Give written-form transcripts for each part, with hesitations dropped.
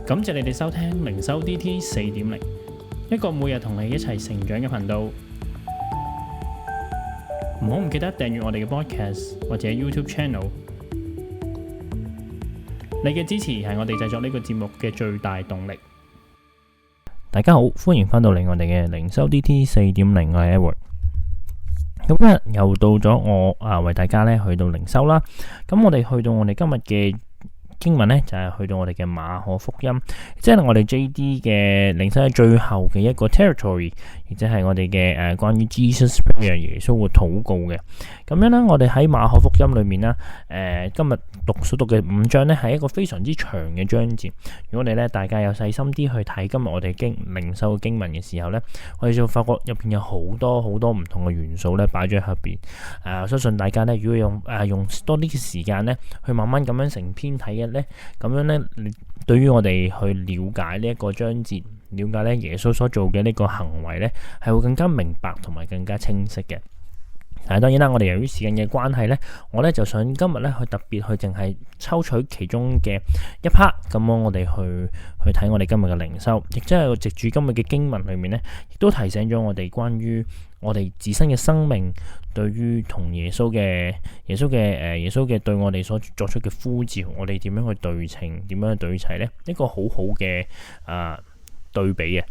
感謝你哋收聽靈修 DT 4.0，一個每日同你一齊成長嘅頻道。唔好唔記得訂閱我哋嘅 Podcast 或者 YouTube Channel。你嘅支持係我哋製作呢個節目嘅最大動力。大家好，歡迎翻到嚟我哋嘅靈修 DT 4.0，我係 Edward。咁今日又到咗我為大家咧去到靈修啦。咁我哋去到我哋今日嘅經文咧，就係去到我哋嘅馬可福音，即係我哋 JD 嘅靈修最後嘅一個 territory， 亦即係我哋嘅關於 Jesus Prayer 耶穌嘅禱告嘅。咁樣咧，我哋喺馬可福音裏面啦，今日所讀嘅5章咧，係一個非常之長嘅章節。如果你咧大家有細心啲去睇今日我哋靈修嘅經文嘅時候咧，我哋就發覺入邊有好多唔同嘅元素咧擺咗喺入邊。相信大家咧，如果用多啲嘅時間咧，去慢慢咁樣成篇睇嘅咧，咁樣咧，對於我哋去了解呢一個章節，了解咧耶穌所做嘅呢個行為咧，係會更加明白同埋更加清晰嘅。但係當然啦，我哋由於時間嘅關係咧，我咧就想今日咧去特別去淨係抽取其中嘅一 part， 咁我哋去睇我哋今日嘅靈修，亦即係藉住今日嘅經文裏面咧，亦都提醒咗我哋關於我哋自身嘅生命，對於同耶穌嘅對我哋所作出嘅呼召，我哋點樣去對稱，點樣去對齊咧？一個好好嘅對比嘅。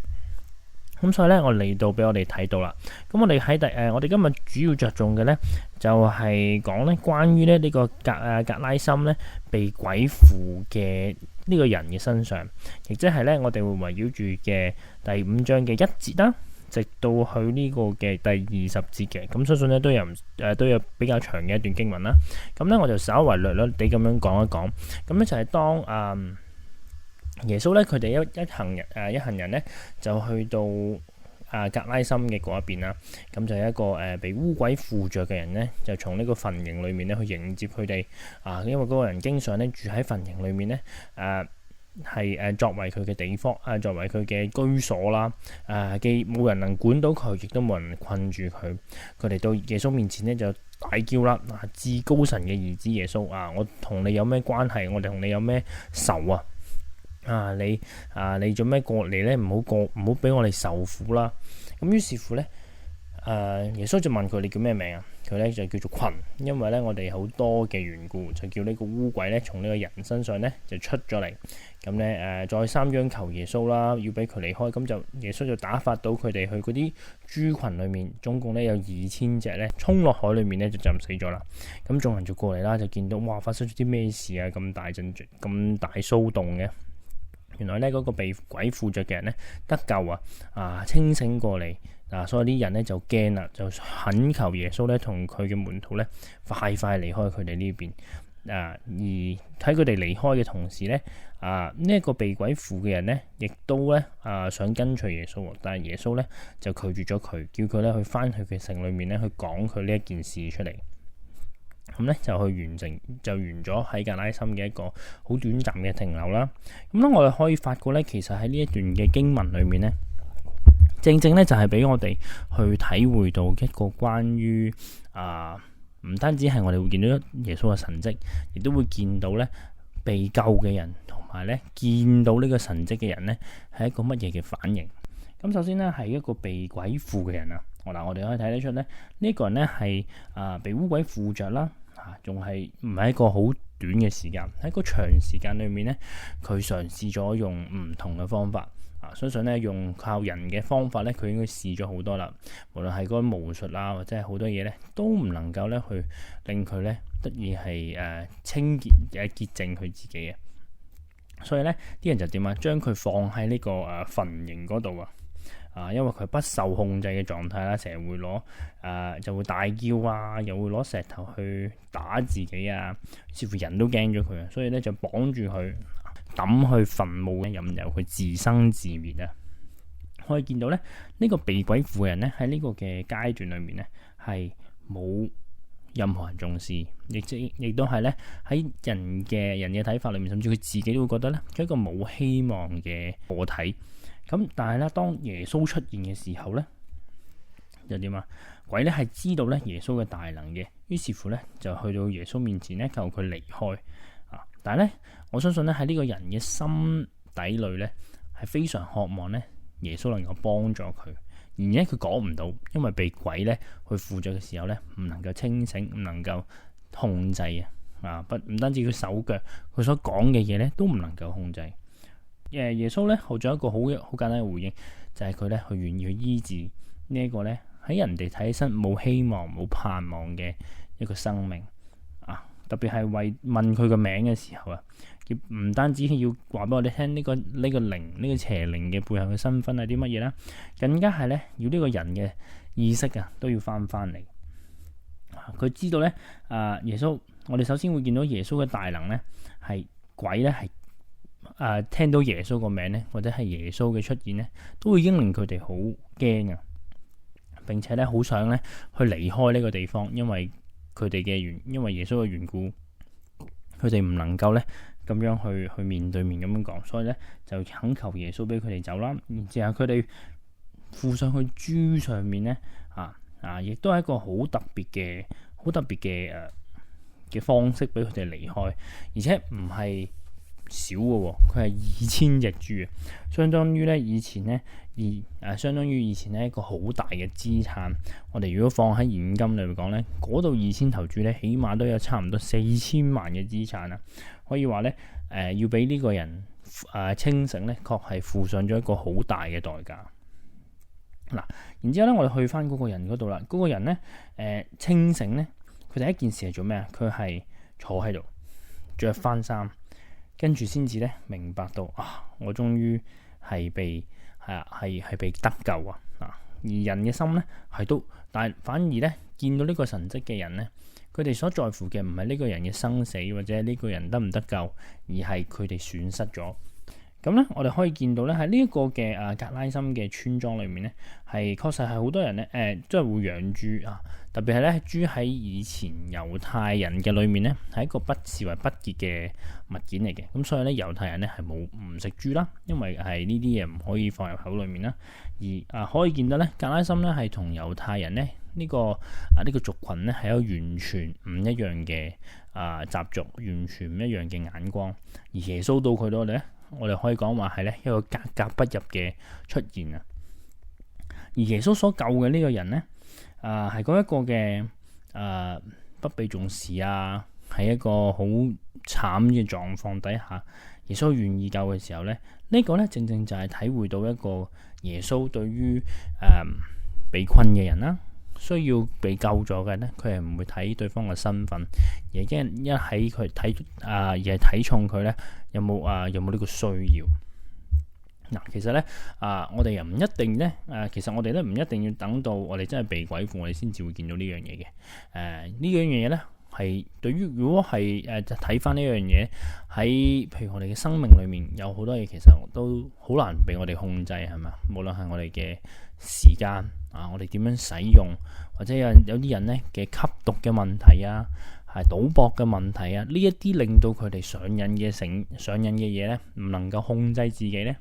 咁所以咧，我嚟到俾我哋睇到啦。咁我哋喺我哋今日主要着重嘅咧，就係講咧關於咧呢個格拉森咧被鬼附嘅呢個人嘅身上，亦即係咧我哋會圍繞住嘅第5章嘅1節啦，直到去呢個嘅第20節嘅。咁相信咧都有比較長嘅一段經文啦。咁咧我就稍為略地咁樣講一講。咁咧就係當耶穌咧，佢哋一行人咧，就去到格拉森嘅嗰一邊啦。咁就係一個被污鬼附着嘅人咧，就從呢個墳塋裏面咧去迎接佢哋。因為嗰個人經常咧住喺墳塋裏面咧，係作為佢嘅地方，作為佢嘅居所啦。既冇人能管到佢，亦都冇人困住佢。佢哋到耶穌面前咧就大叫啦！至高神嘅兒子耶穌我同你有咩關係？我哋同你有咩仇啊？你做咩過嚟咧？唔好俾我哋受苦啦！咁於是乎咧，耶穌就問佢：你叫咩名啊？佢咧就叫做群，因為咧我哋好多嘅緣故，就叫呢個污鬼咧從呢個人身上咧就出咗嚟。咁咧再三央求耶穌啦，要俾佢離開。咁就耶穌就打發到佢哋去嗰啲豬群裏面，總共咧有2000隻咧衝落海裏面咧就浸死咗啦。咁眾人就過嚟啦，就見到哇發生咗啲咩事啊？咁大騷動嘅。原來咧嗰個被鬼附着嘅人咧得救清醒過嚟所以啲人咧就驚啦，就懇求耶穌咧同佢嘅門徒咧快離開佢哋呢邊。而喺佢哋離開嘅同時咧，呢一個被鬼附嘅人咧亦都咧想跟隨耶穌，但係耶穌咧就拒絕咗佢，叫佢咧去翻去佢城裏面咧去講佢呢一件事出嚟。咁咧就完咗喺格拉森嘅一個好短暫嘅停留啦。咁咧我哋可以發覺咧，其實喺呢一段嘅經文裏面咧，正咧就係俾我哋去體會到一個關於唔單止係我哋會見到耶穌嘅神蹟，亦都會見到咧被救嘅人，同埋咧見到呢個神蹟嘅人咧係一個乜嘢嘅反應。咁首先咧係一個被鬼附嘅人我哋可以睇得出咧呢個人咧係被污鬼附着啦。仲係唔係一個好短嘅時間，喺個長時間裏面咧，佢嘗試咗用唔同嘅方法相信咧用靠人嘅方法咧，佢應該試咗好多啦。無論係嗰個巫術或者係好多嘢咧，都唔能夠咧去令佢咧得以係清潔潔淨佢自己嘅。所以咧啲人就點將佢放喺呢個墳塋嗰度因為佢不受控制嘅狀態啦，成日會就會大叫又會攞石頭去打自己似乎人都驚咗佢所以咧就綁住佢抌去墳墓任由佢自生自滅可以見到咧呢個被鬼附嘅人咧喺呢個嘅階段裏面咧係冇任何人重視，亦都係咧喺人嘅睇法裏面，甚至佢自己都會覺得咧佢係一個冇希望嘅個體。咁但係咧，當耶穌出現嘅時候咧，就點鬼咧係知道咧耶穌嘅大能嘅，於是乎咧就去到耶穌面前咧求佢離開。但係咧，我相信咧喺呢個人嘅心底裏咧係非常渴望咧耶穌能夠幫助佢，然而咧佢講唔到，因為被鬼咧去附着嘅時候咧唔能夠清醒，唔能夠控制唔單止佢手腳，佢所講嘅嘢咧都唔能夠控制。耶穌咧後咗一個好簡單嘅回應，就係佢咧去願意去醫治呢一個咧喺人哋睇起身冇希望冇盼望嘅一個生命特別係問佢個名嘅時候唔單止要話俾我哋聽呢個靈呢個邪靈嘅背後嘅身份係啲乜嘢啦，更加係咧要呢個人嘅意識都要翻嚟。佢知道咧耶穌，我哋首先會見到耶穌嘅大能咧，係鬼咧係聽到耶穌個名咧，或者係耶穌嘅出現咧，都會已經令佢哋好驚並且咧好想咧去離開呢個地方，因為耶穌嘅緣故，佢哋唔能夠咧咁樣去面對面咁樣講，所以咧就懇求耶穌俾佢哋走啦。然之後佢哋附上去豬上面咧亦都係一個好特別嘅方式俾佢哋離開，而且唔係少嘅，佢係2000隻豬相當於以前咧一個好大嘅資產。我哋如果放喺現金嚟講咧，嗰度2000頭豬咧，起碼都有差唔多4000萬嘅資產可以話咧要俾呢個人清醒咧，確係付上咗一個好大嘅代價。然之後咧，我哋去翻嗰個人嗰度啦。嗰個人咧清醒咧，佢第一件事係做咩啊？佢係坐喺度着翻衫，跟住先至咧明白到我終於係被得救而人嘅心咧但係反而咧見到呢個神蹟嘅人咧，佢哋所在乎嘅唔係呢個人嘅生死或者呢個人得唔得救，而係佢哋損失咗。咁咧，我哋可以見到咧喺呢一個嘅格拉森嘅村莊裏面咧，係確實係好多人咧即係會養豬特別係咧豬喺以前猶太人嘅裏面咧係一個視為不潔嘅物件嚟嘅。咁所以咧猶太人咧係唔食豬啦，因為係呢啲嘢唔可以放入口裏面啦。而可以見到咧格拉森咧係同猶太人咧呢個族群咧係有完全唔一樣嘅習俗，完全唔一樣嘅眼光。而耶穌到佢到咧，我哋可以講話係咧一個格格不入嘅出現而耶穌所救嘅呢個人咧係嗰一個嘅不被重視喺一個好慘嘅狀況底下，耶穌願意救嘅時候咧，呢個咧正正就係體會到一個耶穌對於被困嘅人啦，需要被救咗嘅咧，佢係唔會睇對方嘅身份，而係一喺佢而係睇重佢咧有冇呢個需要。其實咧我哋又唔一定咧其實我哋咧唔一定要等到我哋真係被鬼附，我哋先至會見到呢樣嘢嘅。呢樣嘢咧係對於如果係睇翻呢樣嘢喺譬如我哋嘅生命裏面有好多嘢，其實都好難被我哋控制，係咪？無論係我哋嘅時間我哋點樣使用，或者有啲人咧嘅吸毒嘅問題係賭博嘅問題呢一啲令到佢哋上癮嘅嘢咧，唔能夠控制自己咧，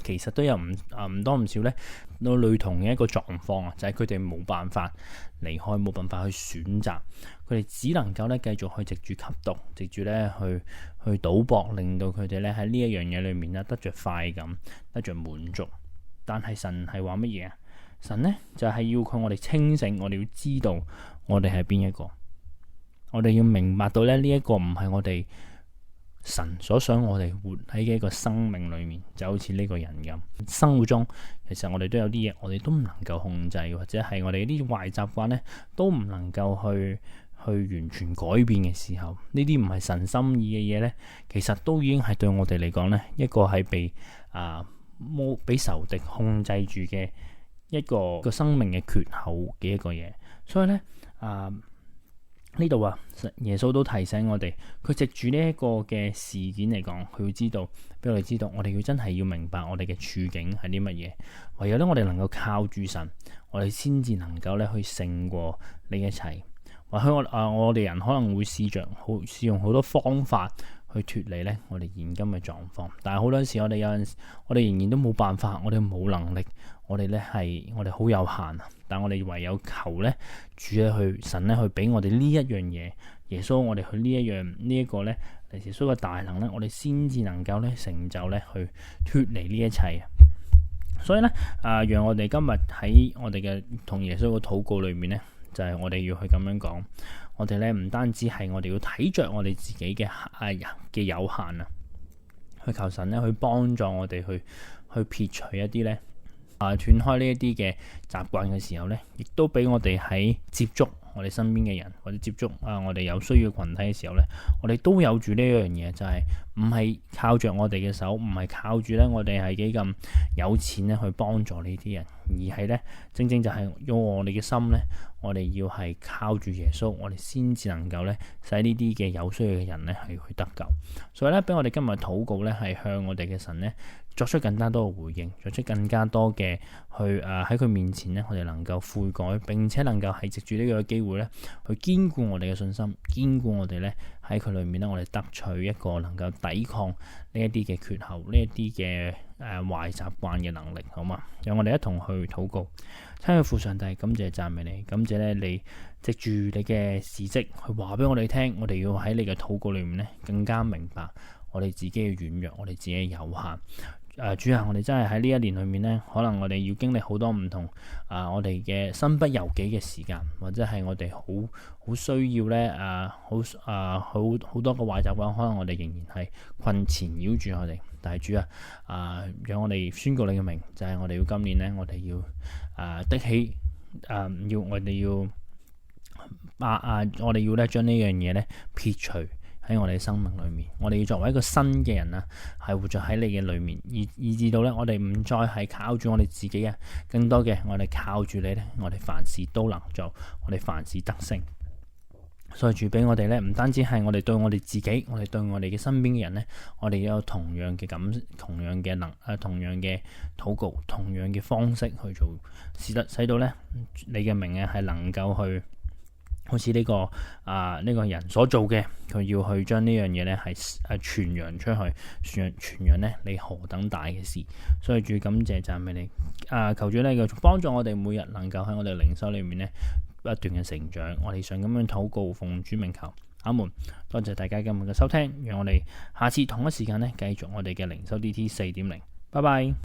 其實都有唔多唔少咧都類同嘅一個狀況就係佢哋冇辦法離開，冇辦法去選擇，佢哋只能夠咧繼續去藉住吸毒，藉住咧去賭博，令到佢哋咧喺呢一樣嘢裏面咧得着快感，得着滿足。但係神係話乜嘢啊？神咧就係要佢我哋清醒，我哋要知道我哋係邊一個，我哋要明白到咧呢一個唔係我哋神所想我哋活喺嘅一個生命裏面，就好似呢個人咁。生活中其實我哋都有啲嘢，我哋都唔能夠控制，或者係我哋啲壞習慣咧都唔能夠去完全改變嘅時候，呢啲唔係神心意嘅嘢咧，其實都已經係對我哋嚟講咧一個係俾仇敵控制住嘅一個生命嘅缺口嘅一個嘢。所以咧呢度耶穌都提醒我哋，佢藉住呢一個嘅事件嚟講，佢要知道，俾我哋知道，我哋要真係要明白我哋嘅處境係啲乜嘢。唯有咧，我哋能夠靠住神，我哋先至能夠咧去勝過呢一切。或許我哋人可能會試用好多方法去脫離咧我哋現今嘅狀況，但係好多時我哋仍然都冇辦法，我哋冇能力，我哋好有限，但我哋唯有求咧主咧神咧去俾我哋呢一樣嘢，耶穌我哋去呢一個咧嚟耶穌嘅大能咧，我哋先至能夠咧成就咧去脫離呢一切。所以咧讓我哋今日喺我哋嘅同耶穌嘅禱告裏面咧，就係我哋要去咁樣講，我哋咧唔單止係我哋要睇着我哋自己嘅有限啊，去求神咧去幫助我哋去撇除一啲咧斷開呢一啲嘅習慣嘅時候咧，亦都俾我哋喺接觸我哋身邊嘅人，或者接觸我哋有需要嘅群體嘅時候咧，我哋都有住呢一樣嘢，就係唔係靠着我哋嘅手，唔係靠住咧我哋係幾咁有錢咧去幫助呢啲人，而係咧正正就係用我哋嘅心咧，我哋要係靠住耶穌，我哋先至能夠咧使呢啲嘅有需要嘅人咧係去得救。所以咧，俾我哋今日禱告咧係向我哋嘅神咧作出更加多嘅回應，作出更加多嘅去喺佢面前咧，我哋能夠悔改，並且能夠係藉住呢個機會咧，去堅固我哋嘅信心，堅固我哋咧喺佢裏面咧，我哋得取一個能夠抵抗呢一啲嘅缺口，呢一啲嘅壞習慣嘅能力，好嘛？讓我哋一同去禱告。親愛嘅父上帝，感謝讚美你，感謝咧你藉住你嘅事蹟去話俾我哋聽，我哋要喺你嘅禱告裏面咧更加明白我哋自己嘅軟弱，我哋自己嘅有限。主啊，我哋真係喺呢一年裏面呢，可能我哋要經歷好多唔同我哋嘅身不由己嘅時間，或者係我哋好需要呢好多個壞習慣，可能我哋仍然係困纏繞住我哋。但係主讓我哋宣告你嘅名，就係我哋要今年呢，我哋要的起我哋要咧將呢樣嘢咧撇除喺我哋嘅生命裏面，我哋要作為一個新嘅人啊，係活在喺你嘅裏面，以至到咧我哋唔再係靠住我哋自己啊，更多嘅我哋靠住你咧，我哋凡事都能做，我哋凡事得勝。所以主俾我哋咧，唔單止係我哋對我哋自己，我哋對我哋嘅身邊嘅人咧，我哋有同樣嘅同樣嘅同樣嘅禱告，同樣嘅方式去做，使到咧你嘅名係能夠去。好似呢個人所做嘅，佢要去將呢樣嘢咧係傳揚出去，傳揚咧你何等大嘅事。所以主感謝讚美你，求主咧幫助我哋每日能夠喺我哋靈修裏面咧不斷嘅成長。我哋想咁樣禱告，奉主名求，阿門。多謝大家今日嘅收聽，讓我哋下次同一時間咧繼續我哋嘅靈修 DT 4.0，拜拜。